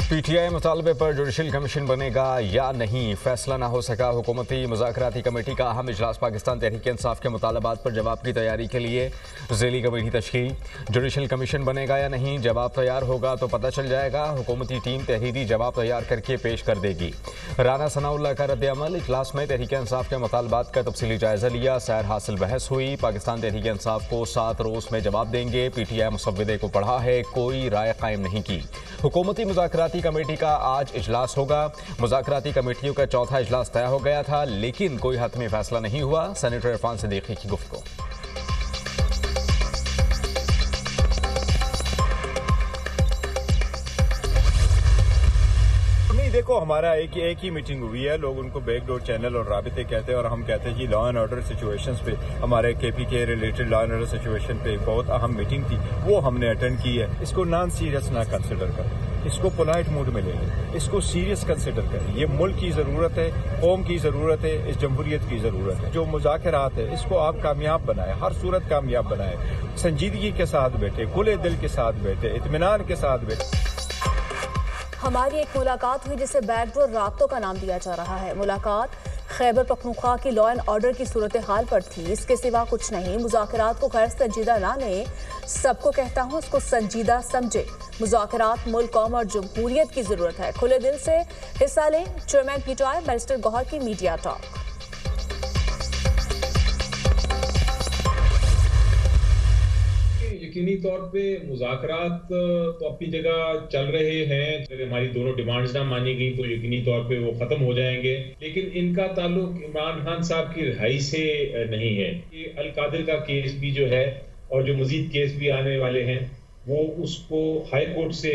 PTI मुतालबे पर judicial commission बनेगा या नहीं, फैसला ना हो सका। हुकूमती मुज़ाकराती कमेटी का अहम इजलास पाकिस्तान तहरीक इंसाफ के मुतालबात पर जवाब की तैयारी के लिए ज़ेली कमेटी तश्कील। जुडिशल कमीशन बनेगा या नहीं, जवाब तैयार होगा तो पता चल जाएगा। हुकूमती टीम तहरीरी जवाब तैयार करके पेश कर देगी। राना सनाउल्लाह का रद्द-ए-अमल। इजलास में तहरीक इंसाफ के मुतालबात का तफसीली जायजा लिया, सैर हासिल बहस हुई। पाकिस्तान तहरीक इंसाफ को 7 रोज़ में जवाब देंगे। पीटीआई मुसव्विदे को पढ़ा है, कोई राय कायम नहीं की। हुकूमती मुज़ाकराती कमेटी का आज इजलास होगा। मुज़ाकराती कमेटियों का चौथा इजलास तय हो गया था, लेकिन कोई हतमी फैसला नहीं हुआ। सेनेटर इरफान सिद्दीकी की गुफ्तगू। देखो, हमारा एक ही मीटिंग हुई है। लोग उनको बैकडोर चैनल और राबिते कहते हैं और हम कहते हैं कि लॉ एंड ऑर्डर सिचुएशंस पे, हमारे केपी के related law and order situation पे एक बहुत अहम मीटिंग थी, वो हमने अटेंड की है। इसको नॉन सीरियस ना कंसिडर करें, इसको पोलाइट मूड में ले लें, इसको सीरियस कंसिडर करें। ये मुल्क की जरूरत है, कौम की जरूरत है, इस जमहूरियत की जरूरत है। जो मुज़ाकरात है इसको आप कामयाब बनाए, हर सूरत कामयाब बनाए। संजीदगी के साथ बैठे, खुले दिल के साथ बैठे, इत्मीनान के साथ बैठे। हमारी एक मुलाकात हुई जिसे बैकडोर राब्तों का नाम दिया जा रहा है। मुलाकात खैबर पख्तूनख्वा की लॉ एंड ऑर्डर की सूरत हाल पर थी, इसके सिवा कुछ नहीं। मुज़ाकरात को गैर संजीदा ना लें, सबको कहता हूँ इसको संजीदा समझे। मुज़ाकरात मुल्क, कौम और जमहूरियत की जरूरत है। खुले दिल से हिस्सा लें। चेयरमैन पीटीआई बैरिस्टर गौहर की मीडिया टॉक। यकीनी तौर पे मुज़ाकरात तो अपनी जगह चल रहे हैं। अगर हमारी दोनों डिमांड्स ना मानी गई तो यकीनी तौर पे वो खत्म हो जाएंगे, लेकिन इनका ताल्लुक इमरान खान साहब की रिहाई से नहीं है। ये अल कादिर का केस भी जो है और जो मजीद केस भी आने वाले हैं, वो उसको हाई कोर्ट से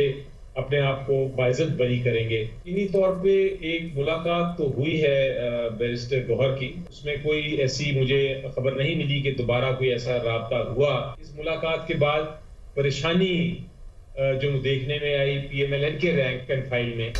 अपने आप को बाइज्जत बरी करेंगे। इन्हीं तौर पे एक मुलाकात तो हुई है बैरिस्टर गौहर की, उसमें कोई ऐसी मुझे खबर नहीं मिली कि दोबारा कोई ऐसा राब्ता हुआ। इस मुलाकात के बाद परेशानी जो देखने में आई पीएमएलएन के रैंक एंड फाइल में।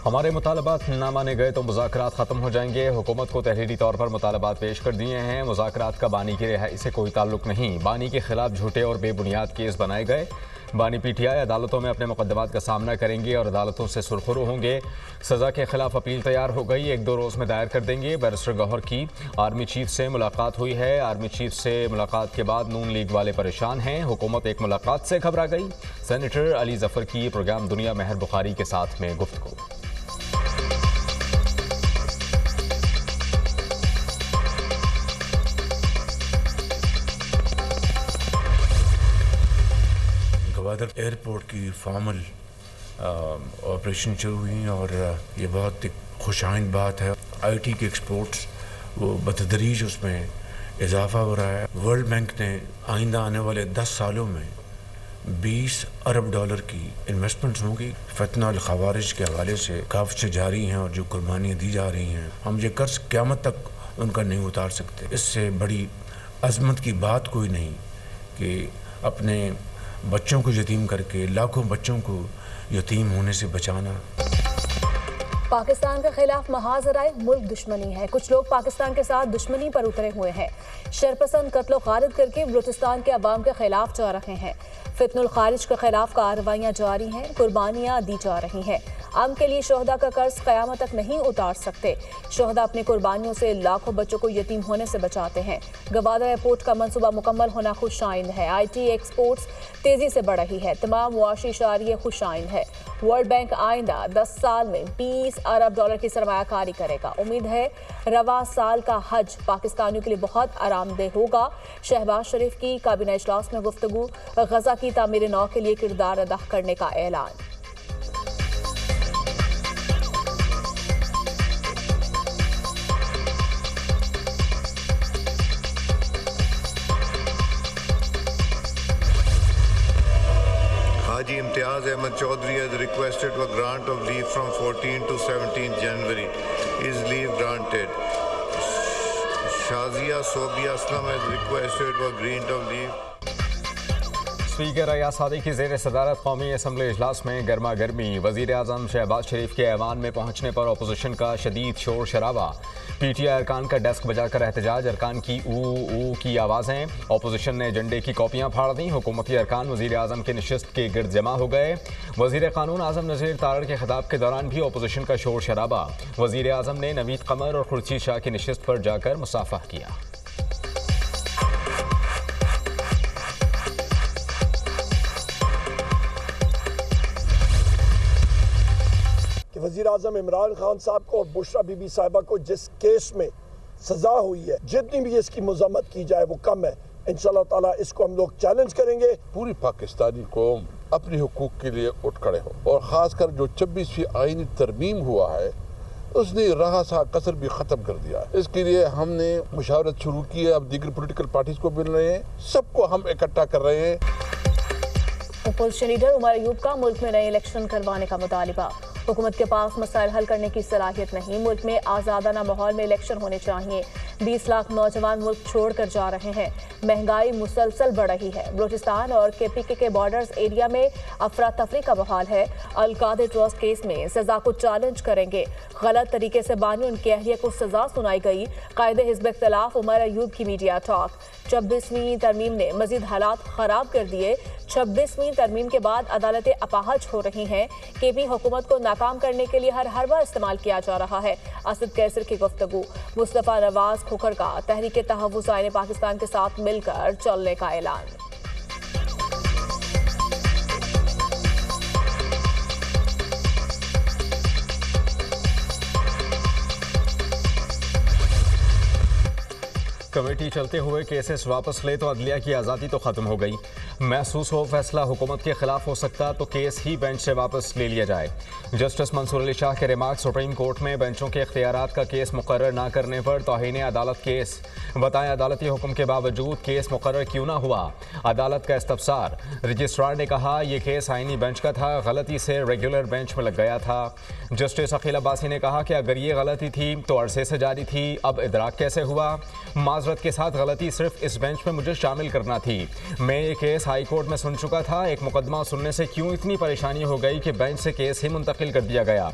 हमारे मुतालबात ना माने गए तो मुज़ाकरात ख़त्म हो जाएंगे। हुकूमत को तहरीरी तौर पर मुतालबात पेश कर दिए हैं। मुज़ाकरात का बानी की रिहाई से कोई ताल्लुक नहीं। बानी के खिलाफ झूठे और बेबुनियाद केस बनाए गए। बानी पीटीआई अदालतों में अपने मुकदमात का सामना करेंगे और अदालतों से सुरखरू होंगे। सज़ा के खिलाफ अपील तैयार हो गई, 1-2 रोज़ में दायर कर देंगे। बैरिस्टर गौहर की आर्मी चीफ से मुलाकात हुई है। आर्मी चीफ से मुलाकात के बाद नून लीग वाले परेशान हैं। हुकूमत एक मुलाकात से घबरा गई। सेनेटर अली जफर की प्रोग्राम दुनिया मेहर बुखारी के साथ में गुफ्तगू। गवादर एयरपोर्ट की फॉर्मल ऑपरेशन शुरू हुई और ये बहुत खुशाइन बात है। आईटी के एक्सपोर्ट्स वो बतदरीज उसमें इजाफा हो रहा है। वर्ल्ड बैंक ने आइंदा आने वाले 10 सालों में 20 अरब डॉलर की इन्वेस्टमेंट्स होंगी। फतना अल खवारिज के हवाले से काफ़ी जारी हैं और जो कुर्बानियाँ दी जा रही हैं, हम ये कर्ज क़यामत तक उनका नहीं उतार सकते। इससे बड़ी अजमत की बात कोई नहीं कि अपने बच्चों को यतीम करके लाखों बच्चों को यतीम होने से बचाना। पाकिस्तान के खिलाफ महाजराए मुल्क दुश्मनी है। कुछ लोग पाकिस्तान के साथ दुश्मनी पर उतरे हुए हैं। शरपसंद कत्लो खारिज करके बलूचिस्तान के अवाम के खिलाफ जा रहे हैं। फितनुल खारिज के खिलाफ कार्रवाइयाँ जारी हैं, कुर्बानियाँ दी जा रही हैं। आम के लिए शोहदा का कर्ज क़यामत तक नहीं उतार सकते। शोहदा अपनी कुर्बानियों से लाखों बच्चों को यतीम होने से बचाते हैं। गवादर एयरपोर्ट का मंसूबा मुकम्मल होना खुशाइन है। आईटी एक्सपोर्ट्स तेजी से बढ़ रही है। तमाम मुआशी इशारे खुशाइन है। वर्ल्ड बैंक आइंदा 10 साल में 20 अरब डॉलर की सरमायाकारी करेगा। उम्मीद है रवा साल का हज पाकिस्तानियों के लिए बहुत आरामदेह होगा। शहबाज शरीफ की काबीना इजलास में गुफ्तगू। गजा की तामीर नौ के लिए किरदार अदा करने का ऐलान। Haji Imtiaz Ahmed Chaudhary has requested for grant of leave from 14 to 17 January. Is leave granted? Shazia Sobia Aslam has requested for grant of leave. Speaker Ayaz सादी की ज़ेर सदारत कौमी असम्बली इजलास में गर्मा गर्मी। वज़ीर आज़म शहबाज शरीफ के ऐवान में पहुँचने पर अपोजिशन का शदीद शोर शराबा। पीटीआई अरकान का डेस्क बजाकर एहतजाज, अरकान की ऊ की आवाज़ें, अपोजिशन ने एजेंडे की कॉपियां फाड़ दी, हुकूमती अरकान वज़ीर आज़म के नशिस्त के गिर्द जमा हो गए। वज़ीर कानून आज़म नज़ीर तारड़ के खिताब के दौरान भी अपोजिशन का शोर शराबा, वज़ीर आज़म ने नवीद कमर और खुर्शीद शाह की नशिस्त पर जाकर मुसाफा किया। वज़ीर आज़म इमरान खान साहब को और बुशरा बीबी साहिबा को जिस केस में सजा हुई है, जितनी भी इसकी मज़म्मत की जाए वो कम है। इंशाअल्लाह ताला इसको हम लोग चैलेंज करेंगे। पूरी पाकिस्तानी कौम अपने हुकूक के लिए उठ खड़े हो और ख़ासकर जो 26वीं आईनी तरमीम हुआ है उसने रहा सा कसर भी ख़त्म कर दिया। इसके लिए हमने मुशावरत शुरू की है, अब दीगर पॉलिटिकल पार्टीज को मिल रहे हैं, सबको हम इकट्ठा कर रहे हैं। अपोजिशन लीडर उमर अयूब का मुल्क में नए इलेक्शन करवाने का मुतालिबा, हुकूमत के पास मसाइल हल करने की सलाहियत नहीं, मुल्क में आज़ादाना माहौल में इलेक्शन होने चाहिए। 20 लाख नौजवान मुल्क छोड़कर जा रहे हैं, महंगाई मुसलसल बढ़ रही है, बलूचिस्तान और केपीके के बॉर्डर्स एरिया में अफरा तफरी का माहौल है। अलकादर ट्रस्ट केस में सजा को चैलेंज करेंगे, गलत तरीके से बानी उनकी अहलिया को सजा सुनाई गई। कायदे हिज़्ब इख्तिलाफ उमर अयूब की मीडिया टॉक, 26वीं तरमीम ने मजीद हालात खराब कर दिए। 26वीं तरमीम के बाद अदालतें अपाहज हो रही हैं, केपी हुकूमत को नाकाम करने के लिए हर हरबा इस्तेमाल किया जा रहा है। असद कैसर की गुफ्तगू, मुस्तफ़ा नवाज खोखर का तहरीक तहव्वुज़ आईने पाकिस्तान के साथ मिलकर चलने का ऐलान। कमेटी चलते हुए केसेस वापस ले तो अदलिया की आज़ादी तो ख़त्म हो गई, महसूस हो फैसला हुकूमत के खिलाफ हो सकता तो केस ही बेंच से वापस ले लिया जाए। जस्टिस मंसूर अली शाह के रिमार्क, सुप्रीम कोर्ट में बेंचों के इख्तियारात का केस मुकर्रर ना करने पर तौहीन अदालत केस, बताएं अदालती हुक्म के बावजूद केस मुकर्रर क्यों ना हुआ, अदालत का इस्तफसार। रजिस्ट्रार ने कहा यह केस आईनी बेंच का था, गलती से रेगुलर बेंच में लग गया था। जस्टिस अकील अब्बासी ने कहा कि अगर ये गलती थी तो अरसे से जारी थी, अब इदराक कैसे हुआ, माजरत के साथ गलती सिर्फ इस बेंच में मुझे शामिल करना थी, मैं ये केस हाई कोर्ट में सुन चुका था, एक मुकदमा सुनने से क्यों इतनी परेशानी हो गई कि बेंच से केस ही मुंतकिल कर दिया गया।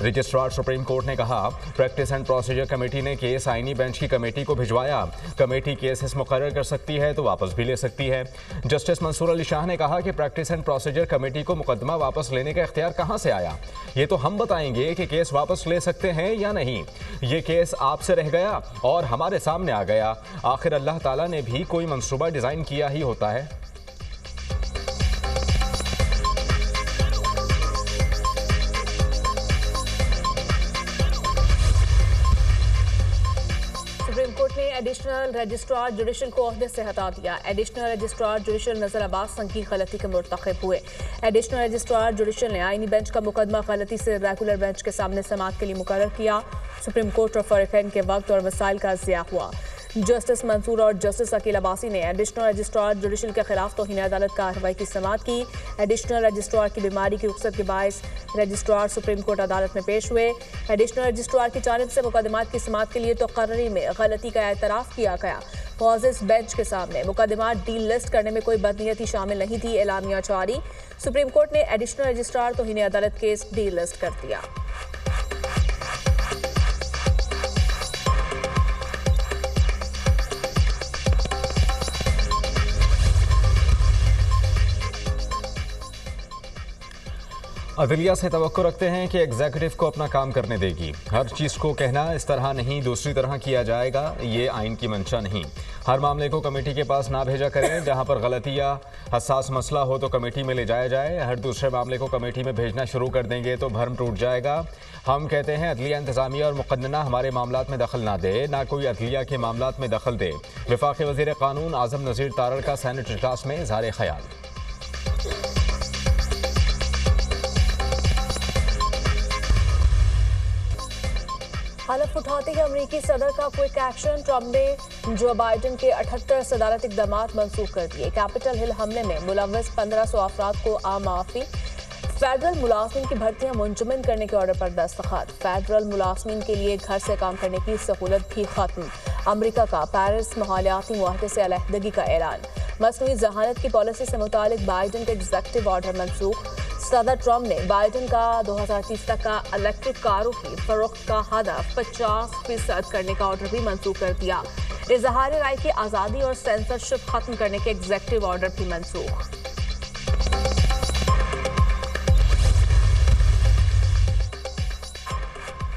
रजिस्ट्रार सुप्रीम कोर्ट ने कहा प्रैक्टिस एंड प्रोसीजर कमेटी ने केस आईनी बेंच की कमेटी को भिजवाया, कमेटी केसेस मुकर्रर कर सकती है तो वापस भी ले सकती है। जस्टिस मंसूर अली शाह ने कहा कि प्रैक्टिस एंड प्रोसीजर कमेटी को मुकदमा वापस लेने का इख्तियार कहाँ से आया, ये तो हम बताएंगे कि केस वापस ले सकते हैं या नहीं। ये केस आपसे रह गया और हमारे सामने आ गया, आखिर अल्लाह ताला ने भी कोई मंसूबा डिज़ाइन किया ही होता है। सुप्रीम कोर्ट ने एडिशनल रजिस्ट्रार जुडिशल को ओहदे से हटा दिया। एडिशनल रजिस्ट्रार जुडिशल नजर अब्बास संगीन गलती के मुर्तकिब हुए। एडिशनल रजिस्ट्रार जुडिशल ने आईनी बेंच का मुकदमा गलती से रेगुलर बेंच के सामने समाअत के लिए मुकर्रर किया। सुप्रीम कोर्ट ऑफ फरीकैन के वक्त और वसाइल का ज़िया हुआ। जस्टिस मंसूर और जस्टिस अकील अब्बासी ने एडिशनल रजिस्ट्रार जुडिशल के खिलाफ तौहीन अदालत कार्रवाई की समाअत की। एडिशनल रजिस्ट्रार की बीमारी की रुखसत के बायस रजिस्ट्रार सुप्रीम कोर्ट अदालत में पेश हुए। एडिशनल रजिस्ट्रार की जानिब से मुकदमात की समाअत के लिए तकर्री में गलती का एतराफ़ किया गया। मुअज़्ज़िज़ बेंच के सामने मुकदमात डी लिस्ट करने में कोई बदनीयती शामिल नहीं थी, एलामिया जारी। सुप्रीम कोर्ट ने एडिशनल रजिस्ट्रार तौहीन अदालत केस डी लिस्ट कर दिया। अदलिया से तवक्को रखते हैं कि एग्जीक्यूटिव को अपना काम करने देगी, हर चीज़ को कहना इस तरह नहीं दूसरी तरह किया जाएगा, ये आइन की मंशा नहीं। हर मामले को कमेटी के पास ना भेजा करें, जहां पर गलती या हसास मसला हो तो कमेटी में ले जाया जाए। हर दूसरे मामले को कमेटी में भेजना शुरू कर देंगे तो भरम टूट जाएगा। हम कहते हैं अदलिया इंतजामिया और मुक़न्नना हमारे मामलात में दखल ना दे, ना कोई अदलिया के मामलात में दखल दे। वफाक़ी वज़ीर क़ानून आज़म नज़ीर तारड़ का सेनेट इजलास में इज़हार ख़याल। हलफ उठाते ही अमरीकी सदर का क्विक एक्शन, ट्रंप ने जो बाइडन के 78 सदारती इक़दामात मनसूख कर दिए। कैपिटल हिल हमले में मुलव्वस 1500 अफराद को आमाफी। फेडरल मुलाजमीन की भर्तियां मुंजमन करने के ऑर्डर पर दस्तखत। फेडरल मुलाजमीन के लिए घर से काम करने की सहूलत भी खत्म। अमरीका का पेरिस माहौलियाती मुआहदे से अलहदगी का ऐलान। मसनूई जहानत की पॉलिसी से मुतालिक बाइडन के एग्जीक्यूटिव ऑर्डर मनसूख। सदर ट्रंप ने बाइडेन का 2030 तक का इलेक्ट्रिक कारों की फरोख्त का हदफ 50% करने का ऑर्डर भी मंसूख कर दिया। इजहार राय की आज़ादी और सेंसरशिप खत्म करने के एग्जीक्यूटिव ऑर्डर भी मंसूख।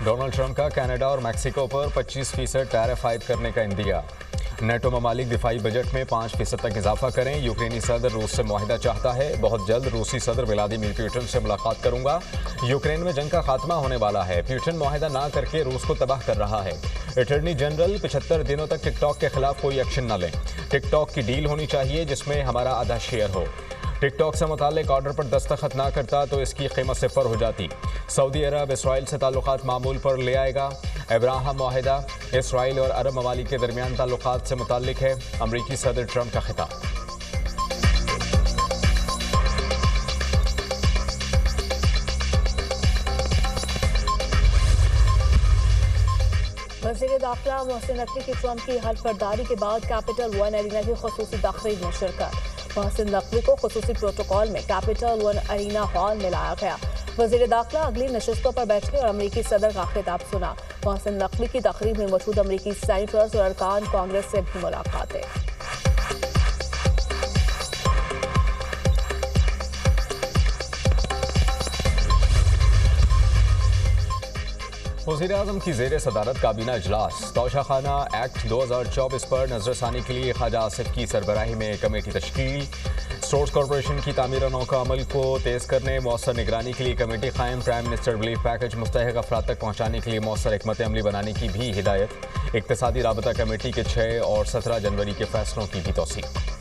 डोनाल्ड ट्रंप का कनाडा और मैक्सिको पर 25% टैरिफ आयद करने का इंदिया। नेटो ममालिक दिफाई बजट में 5% तक इजाफा करें। यूक्रेनी सदर रूस से मुआहिदा चाहता है। बहुत जल्द रूसी सदर व्लादिमीर पुतिन से मुलाकात करूंगा। यूक्रेन में जंग का खात्मा होने वाला है। पुतिन मुआहिदा ना करके रूस को तबाह कर रहा है। अटॉर्नी जनरल 75 दिनों तक टिकटॉक के खिलाफ कोई एक्शन न लें। टिकटॉक की डील होनी चाहिए जिसमें हमारा आधा शेयर हो। टिकटॉक से मुताल्लिक ऑर्डर पर दस्तखत ना करता तो इसकी कीमत सिफर हो जाती। सऊदी अरब इसराइल से ताल्लुकात मामूल पर ले आएगा। अब्राहम मुआहिदा इसराइल और अरब ममालिक के दरमियान ताल्लुकात से मुताल्लिक है। अमरीकी सदर ट्रंप का खिताब। वज़ीर दाखिला मोहसिन नकवी की ट्रंप की हल्फ बर्दारी के बाद कैपिटल वन एरिना की खुसूसी तकरीब में शिरकत। मोहसिन नकवी को खुसूसी प्रोटोकॉल में कैपिटल वन एरिना हॉल में लाया गया। वज़ीर दाखिला अगली नशिस्तों पर बैठे और अमरीकी सदर का खिताब सुना। मोहसिन नकवी की तकरीब में मौजूद अमरीकी सेनेटर्स और अरकान कांग्रेस से भी मुलाकातें। वज़ीर-ए-आज़म की ज़ेर सदारत काबीना इजलास। तौशाखाना एक्ट 2024 पर नजरसानी के लिए ख्वाजा आसिफ की सरबराही में कमेटी तश्कील। स्टोर्स कॉरपोरेशन की तामीर नौ का अमल को तेज़ करने मौसर निगरानी के लिए कमेटी कायम। प्राइम मिनिस्टर रिलीफ पैकेज मुस्तहक़ अफराद तक पहुँचाने के लिए मौसर हिकमत अमली बनाने की भी हिदायत। इक़्तिसादी राबता कमेटी के 6 और 17 जनवरी के फैसलों की भी तौसीक़।